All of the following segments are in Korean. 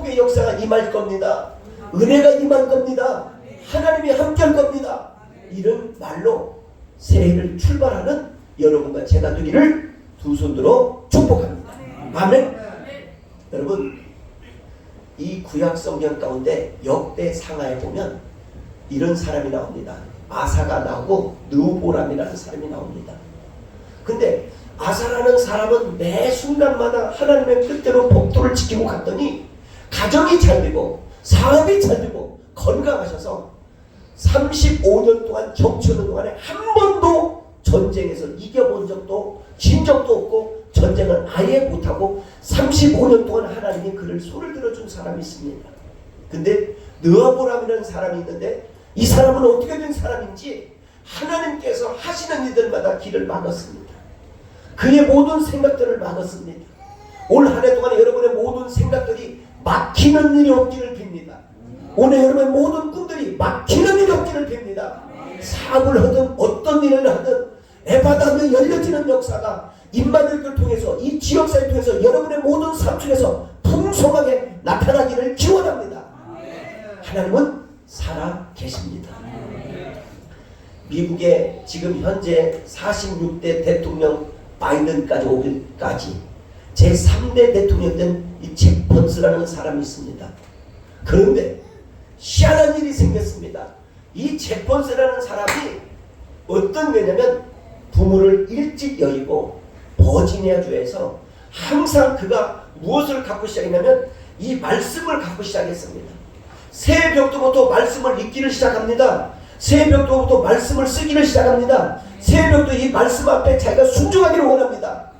축복의 역사가 임할 겁니다. 은혜가 임할 겁니다. 하나님이 함께할 겁니다. 이런 말로 새해를 출발하는 여러분과 제가 되기를 두 손으로 축복합니다. 아멘. 여러분, 이 구약 성경 가운데 역대 상하에 보면 이런 사람이 나옵니다. 아사가 나오고 느보람이라는 사람이 나옵니다. 근데 아사라는 사람은 매 순간마다 하나님의 뜻대로 법도를 지키고 갔더니 가정이 잘 되고 사업이 잘 되고 건강하셔서 35년 동안 정치하는 동안에 한 번도 전쟁에서 이겨본 적도 진 적도 없고 전쟁을 아예 못하고 35년 동안 하나님이 그를 손을 들어준 사람이 있습니다. 근데 느보람이라는 사람이 있는데 이 사람은 어떻게 된 사람인지 하나님께서 하시는 일들마다 길을 막았습니다. 그의 모든 생각들을 막았습니다. 올 한 해 동안에 여러분의 모든 생각들이 막히는 일이 없기를 빕니다. 오늘 여러분의 모든 꿈들이 막히는 일이 없기를 빕니다. 사업을 하든 어떤 일을 하든 에바다면 열려지는 역사가 임마누엘을 통해서 이 지역사를 통해서 여러분의 모든 삶 속에서 풍성하게 나타나기를 기원합니다. 하나님은 살아 계십니다. 미국의 지금 현재 46대 대통령 바이든까지 오기까지 제3대 대통령 된 이 잭 펀스라는 사람이 있습니다. 그런데 희한한 일이 생겼습니다. 이 잭 펀스라는 사람이 어떤 거냐면 부모를 일찍 여의고 버지니아주에서 항상 그가 무엇을 갖고 시작했냐면 이 말씀을 갖고 시작했습니다. 새벽부터 말씀을 읽기를 시작합니다. 새벽부터 말씀을 쓰기를 시작합니다. 새벽도 이 말씀 앞에 자기가 순종하기를 원합니다.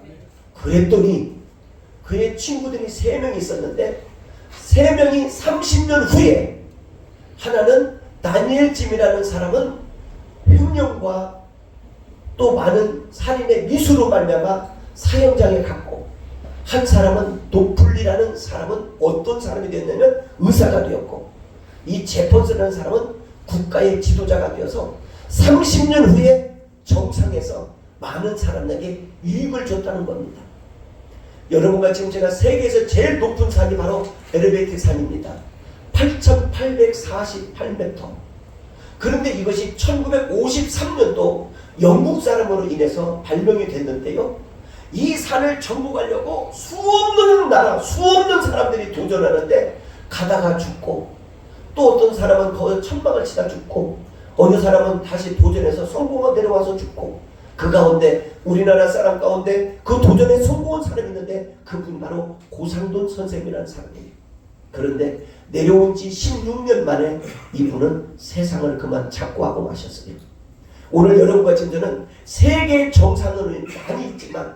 그랬더니 그의 친구들이 3명이 있었는데 3명이 30년 후에 하나는 다니엘짐이라는 사람은 횡령과 또 많은 살인의 미수로 말미암아 사형장에 갔고 한 사람은 도플리라는 사람은 어떤 사람이 되었냐면 의사가 되었고 이 제펀스라는 사람은 국가의 지도자가 되어서 30년 후에 정상에서 많은 사람에게 유익을 줬다는 겁니다. 여러분과 지금 제가 세계에서 제일 높은 산이 바로 에르베티 산입니다. 8,848m. 그런데 이것이 1953년도 영국 사람으로 인해서 발명이 됐는데요. 이 산을 정복하려고 수없는 나라, 수없는 사람들이 도전하는데 가다가 죽고 또 어떤 사람은 거기서 천막을 치다 죽고 어느 사람은 다시 도전해서 성공하고 내려와서 죽고 그 가운데 우리나라 사람 가운데 그 도전에 성공한 사람이 있는데 그분 바로 고상돈 선생님이라는 사람이에요. 그런데 내려온 지 16년 만에 이분은 세상을 그만 착고하고 마셨어요. 오늘 여러분과 저는 세계 정상으로는 많이 있지만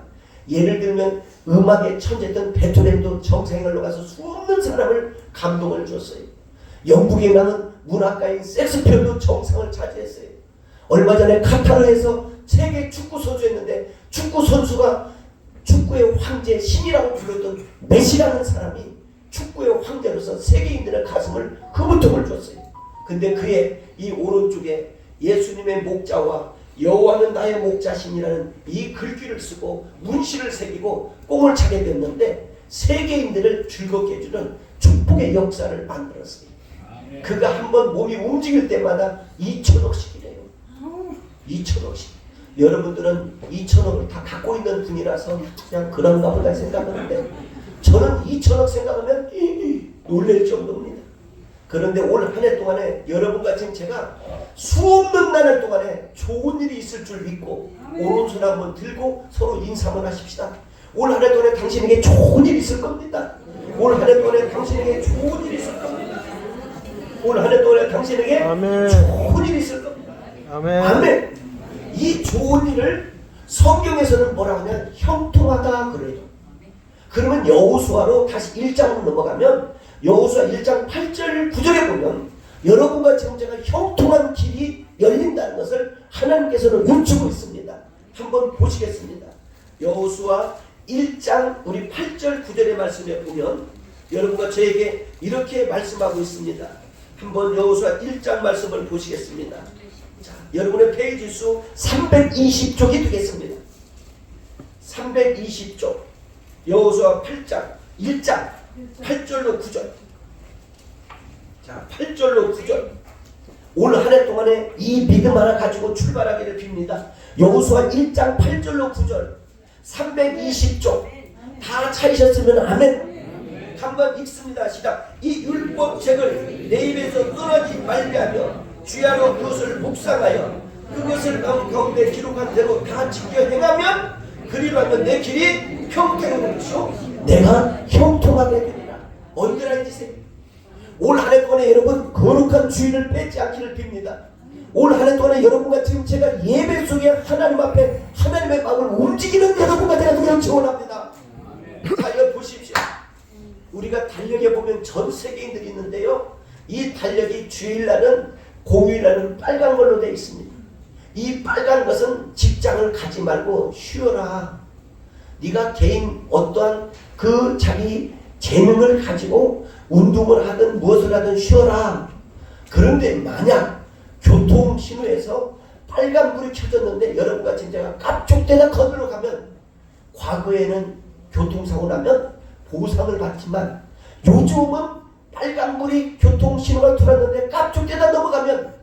예를 들면 음악의 천재던 베토벤도 정상에 올라가서 수없는 사람을 감동을 줬어요. 영국에 가는 문학가인 섹스피어도 정상을 차지했어요. 얼마 전에 카타르에서 세계 축구 선수였는데 축구 선수가 축구의 황제 신이라고 불렀던 메시라는 사람이 축구의 황제로서 세계인들의 가슴을 흐뭇함을 줬어요. 근데 그의 이 오른쪽에 예수님의 목자와 여호와는 나의 목자신이라는 이 글귀를 쓰고 문신을 새기고 꽁을 차게 됐는데 세계인들을 즐겁게 해주는 축복의 역사를 만들었어요. 그가 한번 몸이 움직일 때마다 2천억씩이래요. 2천억씩. 여러분들은 2천억을 다 갖고 있는 분이라서 그냥 그런가 보다 생각하는데 저는 2천억 생각하면 놀랄 정도입니다. 그런데 올 한 해 동안에 여러분과 지금 제가 수없는 나날 동안에 좋은 일이 있을 줄 믿고 오른손 한번 들고 서로 인사 한번 하십시다. 올 한 해 동안에 당신에게 좋은 일이 있을 겁니다. 올 한 해 동안에 당신에게 좋은 일이 있을 겁니다. 올 한 해 동안에 당신에게 아멘. 좋은 일이 있을 겁니다. 아멘. 아멘. 이 좋은 일을 성경에서는 뭐라고 하냐면 형통하다 그래요. 그러면 여호수아로 다시 1장으로 넘어가면 여호수아 1장 8절 9절에 보면 여러분과 지금 제가 형통한 길이 열린다는 것을 하나님께서는 감추고 있습니다. 한번 보시겠습니다. 여호수아 1장 우리 8절 9절의 말씀에 보면 여러분과 저에게 이렇게 말씀하고 있습니다. 한번 여호수아 1장 말씀을 보시겠습니다. 자, 여러분의 페이지 수 320쪽이 되겠습니다. 320쪽 여호수아 8장 1장 8절로 9절 8절로 9절. 올 한 해 동안에 이 믿음 하나 가지고 출발하기를 빕니다. 여호수아 1장 8절로 9절 320쪽 다 찾으셨으면 아멘. 한번 읽습니다. 시작. 이 율법책을 내 입에서 떠나지 말게 하며 주야로 그것을 묵상하여 그것을 가운데 기록한 대로 다 지켜 행하면 그리로 하면 내 길이 형통하는 것이요 내가 형통하게 되리라. 언제나 해주세요. 올 한 해 동안에 여러분 거룩한 주의를 뺏지 않기를 빕니다. 올 한 해 동안에 여러분과 지금 제가 예배 속에 하나님 앞에 하나님의 마음을 움직이는 여러분과 제가 그냥 지원합니다. 자, 여기 보십시오. 우리가 달력에 보면 전 세계인들이 있는데요. 이 달력이 주일날은 공휴일날은 빨간 걸로 되어 있습니다. 이 빨간 것은 직장을 가지 말고 쉬어라. 네가 개인 어떠한 그 자기 재능을 가지고 운동을 하든 무엇을 하든 쉬어라. 그런데 만약 교통신호에서 빨간불이 켜졌는데 여러분과 진짜가 깝쪽대다 거들러 가면 과거에는 교통사고 나면 보상을 받지만 요즘은 빨간불이 교통신호가 들어왔는데 깝쪽대다 넘어가면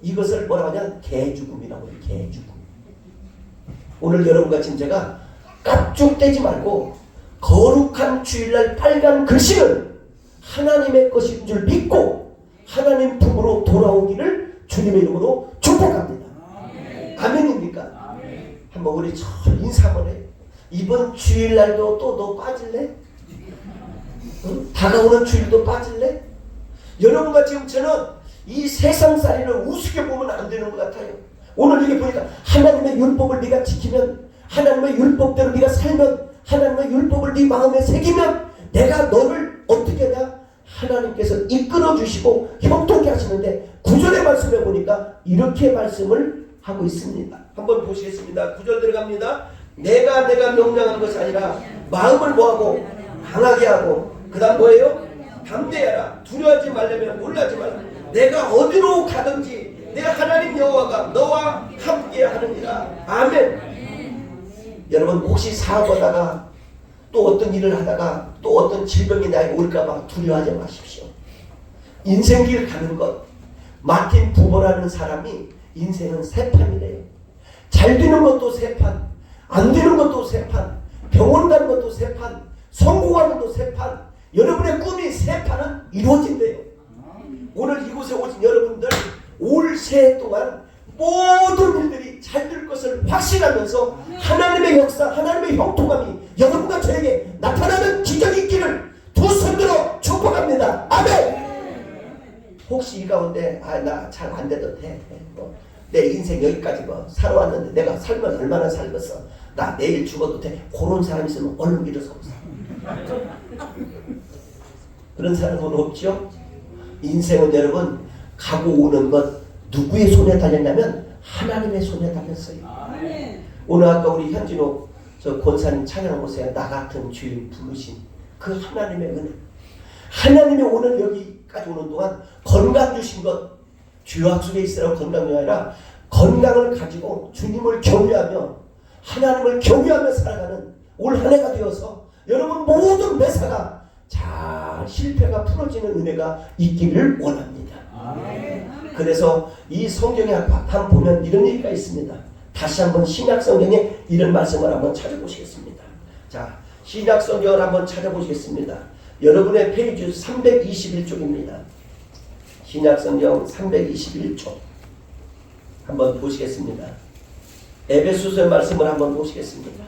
이것을 뭐라고 하냐 개죽음이라고 해요. 개죽음. 오늘 여러분과 진짜가 깝쪽대지 말고 거룩한 주일날 빨간 글씨는 하나님의 것인 줄 믿고 하나님 품으로 돌아오기를 주님의 이름으로 축복합니다. 아멘입니까? 아멘. 한번 우리 저 인사 한번 해. 이번 주일날도 또 너 빠질래? 응? 다가오는 주일도 빠질래? 여러분과 지금 저는 이 세상살이를 우습게 보면 안 되는 것 같아요. 오늘 이게 보니까 하나님의 율법을 네가 지키면 하나님의 율법대로 네가 살면 하나님의 율법을 네 마음에 새기면 내가 너를 어떻게 하냐? 하나님께서 이끌어 주시고 형통케 하시는데 9절의 말씀에 보니까 이렇게 말씀을 하고 있습니다. 한번 보시겠습니다. 9절 들어갑니다. 내가 명령하는 것이 아니라 마음을 뭐하고 강하게 하고 그 다음 뭐예요? 담대하라. 두려워하지 말려면 놀라지 말라. 내가 어디로 가든지 내 하나님 여호와가 너와 함께 하느니라. 아멘. 여러분 혹시 사업하다가 또 어떤 일을 하다가 또 어떤 질병이 나에게 올까봐 두려워하지 마십시오. 인생길 가는 것. 마틴 부버라는 사람이 인생은 세 판이래요. 잘 되는 것도 세 판, 안 되는 것도 세 판, 병원 가는 것도 세 판, 성공하는 것도 세 판. 여러분의 꿈이 세 판은 이루어진대요. 오늘 이곳에 오신 여러분들 올 새해 동안 모든 일들이 잘 될 것을 확신하면서 하나님의 역사, 하나님의 형통함이 여러분과 저에게 나타나는 기적이 있기를 두 손들어 축복합니다. 아멘. 혹시 이 가운데 나 잘 안 돼도 돼. 내 인생 여기까지 뭐 살아왔는데 내가 살면 얼마나 살겠어. 나 내일 죽어도 돼. 그런 사람 있으면 얼른 일어서고 그런 사람은 없죠. 인생은 여러분 가고 오는 것 누구의 손에 달렸냐면 하나님의 손에 달렸어요. 오늘 아까 우리 현진호 저 권사님 찬양한 곳에 나 같은 주인 부르신 그 하나님의 은혜. 하나님이 오늘 여기까지 오는 동안 건강 주신 것 주약 속에 있으라고 건강이 아니라 건강을 가지고 주님을 경외하며 하나님을 경외하며 살아가는 올 한 해가 되어서 여러분 모든 매사가 잘 실패가 풀어지는 은혜가 있기를 원합니다. 그래서 이 성경에 한번 보면 이런 얘기가 있습니다. 다시 한번 신약 성경에 이런 말씀을 한번 찾아보시겠습니다. 자, 신약 성경을 한번 찾아보시겠습니다. 여러분의 페이지 321쪽입니다. 신약 성경 321쪽 한번 보시겠습니다. 에베소서의 말씀을 한번 보시겠습니다.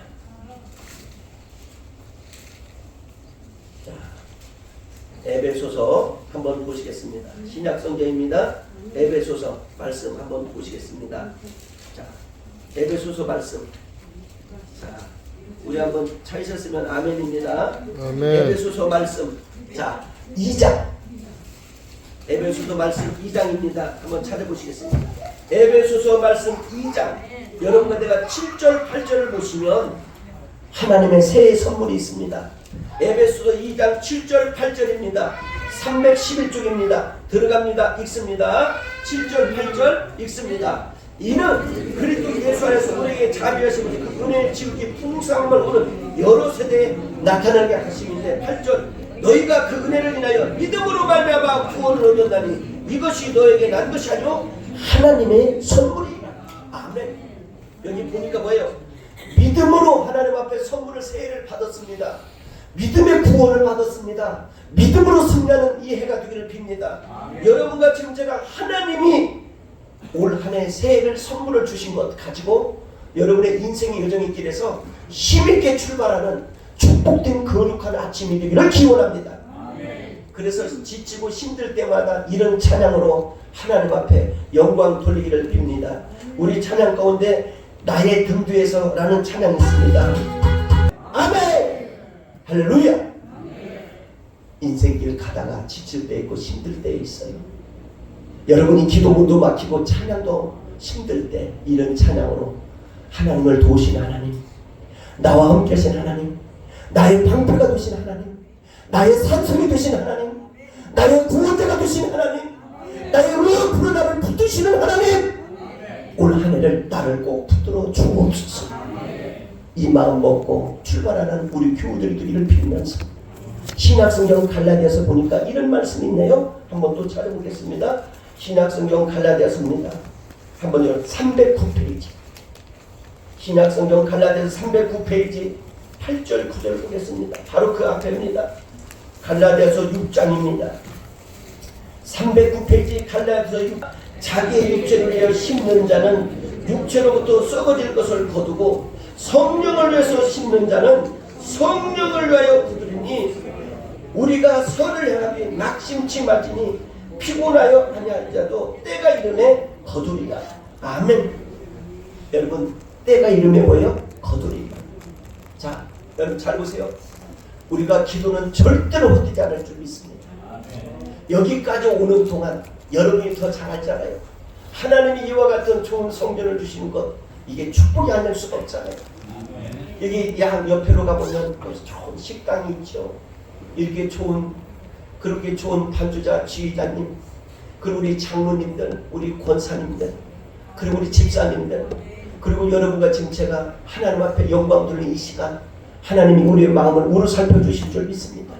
자, 에베소서 한번 보시겠습니다. 신약 성경입니다. 에베소서 말씀 한번 보시겠습니다. 자, 에베소서 말씀. 자, 우리 한번 찾으셨으면 아멘입니다. 아멘. 에베소서 말씀. 자, 2장. 에베소서 말씀 2장입니다. 한번 찾아보시겠습니다. 에베소서 말씀 2장. 여러분과 내가 7절 8절을 보시면 하나님의 새해 선물이 있습니다. 에베소서 2장 7절 8절입니다. 311쪽입니다. 들어갑니다. 읽습니다. 7절 8절 읽습니다. 이는 그리스도 예수 안에서 우리에게 자비하심을 그 은혜의 지극히 풍성함을 오는 여러 세대에 나타나게 하심인데 8절 너희가 그 은혜를 인하여 믿음으로 말미암아 구원을 얻었나니 이것이 너에게 난 것이 아니오 하나님의 선물이라. 아멘. 여기 보니까 뭐예요? 믿음으로 하나님 앞에 선물을 세례를 받았습니다. 믿음의 구원을 받았습니다. 믿음으로 승리하는 이 해가 되기를 빕니다. 여러분과 지금 제가 하나님이 올 한 해 새해를 선물을 주신 것 가지고 여러분의 인생의 여정의 길에서 힘있게 출발하는 축복된 거룩한 아침이 되기를 기원합니다. 그래서 지치고 힘들 때마다 이런 찬양으로 하나님 앞에 영광 돌리기를 빕니다. 우리 찬양 가운데 나의 등 뒤에서 라는 찬양이 있습니다. 아멘! 할렐루야! 인생길 가다가 지칠 때 있고 힘들 때 있어요. 여러분이 기도문도 막히고 찬양도 힘들 때 이런 찬양으로 하나님을 도우신 하나님, 나와 함께 하신 하나님, 나의 방패가 되신 하나님, 나의 산성이 되신 하나님, 나의 구원자가 되신 하나님, 나의 의로운 나를 붙드시는 하나님, 올 한 해를 나를 꼭 붙들어 주옵소서. 이 마음 먹고 출발하는 우리 교우들이 되기를 빌면서 신약성경 갈라디아서 보니까 이런 말씀이 있네요. 한번 또 찾아보겠습니다. 신약성경 갈라디아서입니다. 한번요. 309페이지. 신약성경 갈라디아서 309페이지 8절 9절 보겠습니다. 바로 그 앞에입니다. 갈라디아서 6장입니다. 309페이지 갈라디아서 6. 자기의 육체를 위하여 심는 자는 육체로부터 썩어질 것을 거두고 성령을 위해서 심는 자는 성령을 위하여 거두리니 우리가 선을 행하되 낙심치 말지니 피곤하여 아니할 자도 때가 이름에 거두리라. 아멘. 여러분 때가 이름에 뭐예요? 거두리라. 자 여러분 잘 보세요. 우리가 기도는 절대로 헛되지 않을 줄 믿습니다. 여기까지 오는 동안 여러분이 더 잘하잖아요. 하나님이 이와 같은 좋은 성전을 주시는 것 이게 축복이 아닐 수가 없잖아요. 여기 양 옆에로 가보면 좋은 식당이 있죠. 이렇게 좋은 그렇게 좋은 반주자 지휘자님, 그리고 우리 장로님들, 우리 권사님들, 그리고 우리 집사님들, 그리고 여러분과 지금 제가 하나님 앞에 영광 돌리는 이 시간 하나님이 우리의 마음을 우러 살펴주실 줄 믿습니다.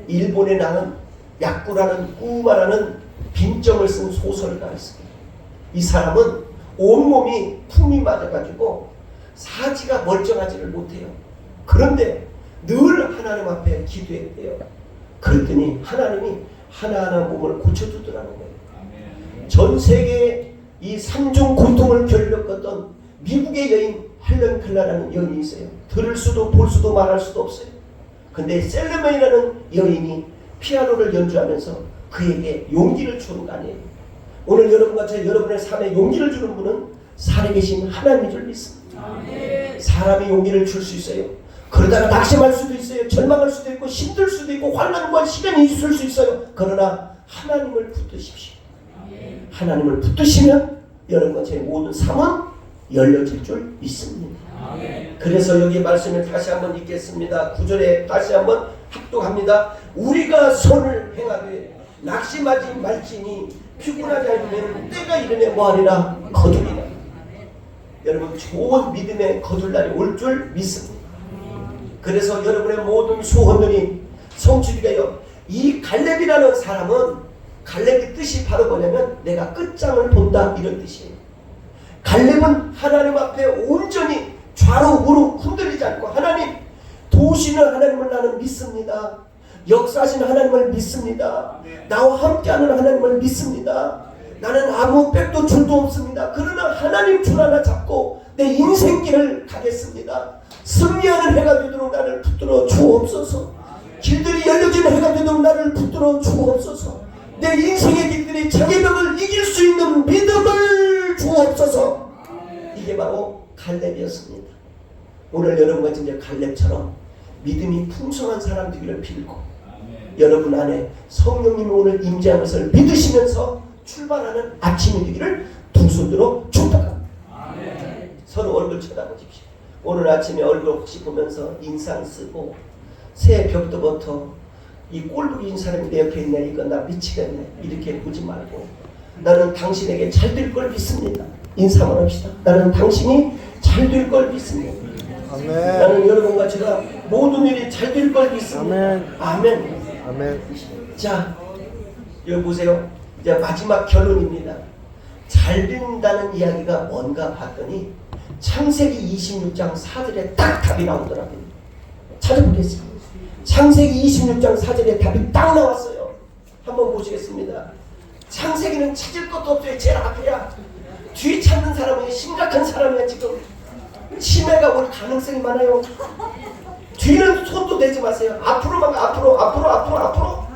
일본에 나는 야쿠라는 꾸마라는 빈정을 쓴 소설가가 있습니다. 이 사람은 온몸이 품이 맞아가지고 사지가 멀쩡하지를 못해요. 그런데 늘 하나님 앞에 기도했대요. 그랬더니 하나님이 하나하나 몸을 고쳐주더라는 거예요. 전 세계에 이 삼중 고통을 겪었던 미국의 여인 헬렌 켈러라는 여인이 있어요. 들을 수도 볼 수도 말할 수도 없어요. 근데 셀레몬이라는 여인이 피아노를 연주하면서 그에게 용기를 주는 거 아니에요. 오늘 여러분과 저 여러분의 삶에 용기를 주는 분은 살아계신 하나님인 줄 믿습니다. 사람이 용기를 줄 수 있어요. 그러다가 낙심할 수도 있어요. 절망할 수도 있고 힘들 수도 있고 환난과 시련이 있을 수 있어요. 그러나 하나님을 붙드십시오. 하나님을 붙드시면 여러분과 제 모든 삶은 열려질 줄 믿습니다. 그래서 여기 말씀을 다시 한번 읽겠습니다. 9절에 다시 한번 합독합니다. 우리가 선을 행하되 낙심하지 말지니 피곤하지 않으면 때가 이르매 뭐하리라 거두리라. 여러분 좋은 믿음의 거둘 날이 올 줄 믿습니다. 그래서 여러분의 모든 소원들이 성취되게요. 이 갈렙이라는 사람은 갈렙의 뜻이 바로 뭐냐면 내가 끝장을 본다 이런 뜻이에요. 갈렙은 하나님 앞에 온전히 좌로 우로 흔들리지 않고 하나님 도우시는 하나님을 나는 믿습니다. 역사하시는 하나님을 믿습니다. 나와 함께하는 하나님을 믿습니다. 나는 아무 백도 줄도 없습니다. 그러나 하나님 줄 하나 잡고 내 인생길을 가겠습니다. 승리하는 해가 되도록 나를 붙들어 주옵소서. 길들이 열려지는 해가 되도록 나를 붙들어 주옵소서. 내 인생의 길들이 장애병을 이길 수 있는 믿음을 주옵소서. 이게 바로 갈렙이었습니다. 오늘 여러분과 이제 갈렙처럼 믿음이 풍성한 사람 되기를 빌고 여러분 안에 성령님이 오늘 임재한 것을 믿으시면서 출발하는 아침이 되기를 두 손으로 축복합니다. 서로 얼굴 쳐다보십시오. 오늘 아침에 얼굴 혹시 보면서 인상 쓰고 새벽부터 이 꼴보기 사람이 내 옆에 있네 이거 나 미치겠네 이렇게 보지 말고 나는 당신에게 잘 될 걸 믿습니다. 인사만 합시다. 나는 당신이 잘 될 걸 믿습니다. 아멘. 나는 여러분과 제가 모든 일이 잘 될 걸 믿습니다. 아멘. 아멘. 아멘. 자 여기 보세요. 이제 마지막 결론입니다. 잘 된다는 이야기가 뭔가 봤더니 창세기 26장 4절에 딱 답이 나오더라고요. 찾아보겠습니다. 창세기 26장 4절에 답이 딱 나왔어요. 한번 보시겠습니다. 창세기는 찾을 것도 없어요. 제일 앞에야. 뒤 찾는 사람은 심각한 사람이야. 지금 치매가 올 가능성이 많아요. 뒤는 손도 대지 마세요. 앞으로만 가. 앞으로.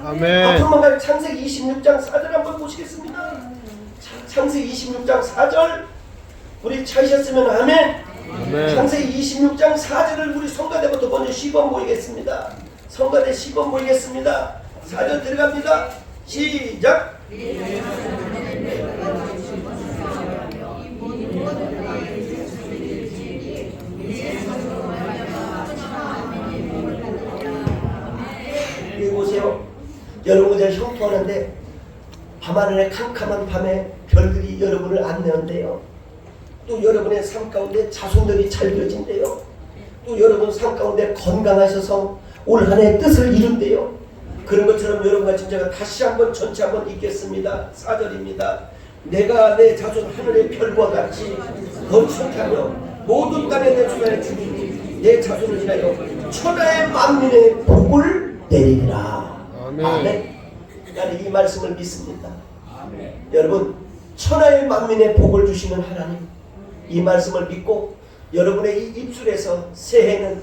아멘. 앞으로만 가요. 창세기 26장 4절 한번 보시겠습니다. 창세기 26장 4절 우리 찾으셨으면 아멘. 아멘. 창세기 26장 4절을 우리 성가대부터 먼저 시범 보이겠습니다. 성가대 시범 보이겠습니다. 4절 들어갑니다. 시작. 여기 보세요. 여러분 제가 형통하는데 밤하늘의 캄캄한 밤에 별들이 여러분을 안내한대요. 또 여러분의 삶 가운데 자손들이 잘 되어진대요. 또 여러분 삶 가운데 건강하셔서 올 한 해 뜻을 이룬대요. 그런 것처럼 여러분과 진짜가 다시 한번 전체 한번 읽겠습니다. 4절입니다. 내가 내 자손 하늘의 별과 같이 번창케 하며 모든 땅에 내 주변에 주님이 내 자손을 인하여 천하의 만민의 복을 내리리라. 아멘. 아멘. 나는 이 말씀을 믿습니다. 여러분 천하의 만민의 복을 주시는 하나님, 이 말씀을 믿고 여러분의 이 입술에서 새해는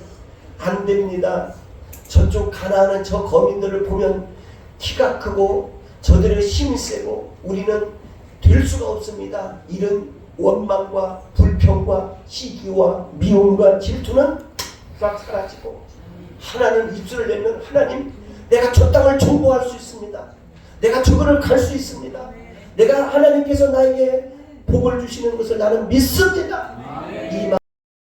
안 됩니다. 저쪽 가나안은 저 거민들을 보면 키가 크고 저들의 힘이 세고 우리는 될 수가 없습니다. 이런 원망과 불평과 시기와 미움과 질투는 싹 사라지고 하나님 입술을 내면 하나님 내가 저 땅을 정복할 수 있습니다. 내가 저거를 갈 수 있습니다. 내가 하나님께서 나에게 복을 주시는 것을 나는 믿습니다. 이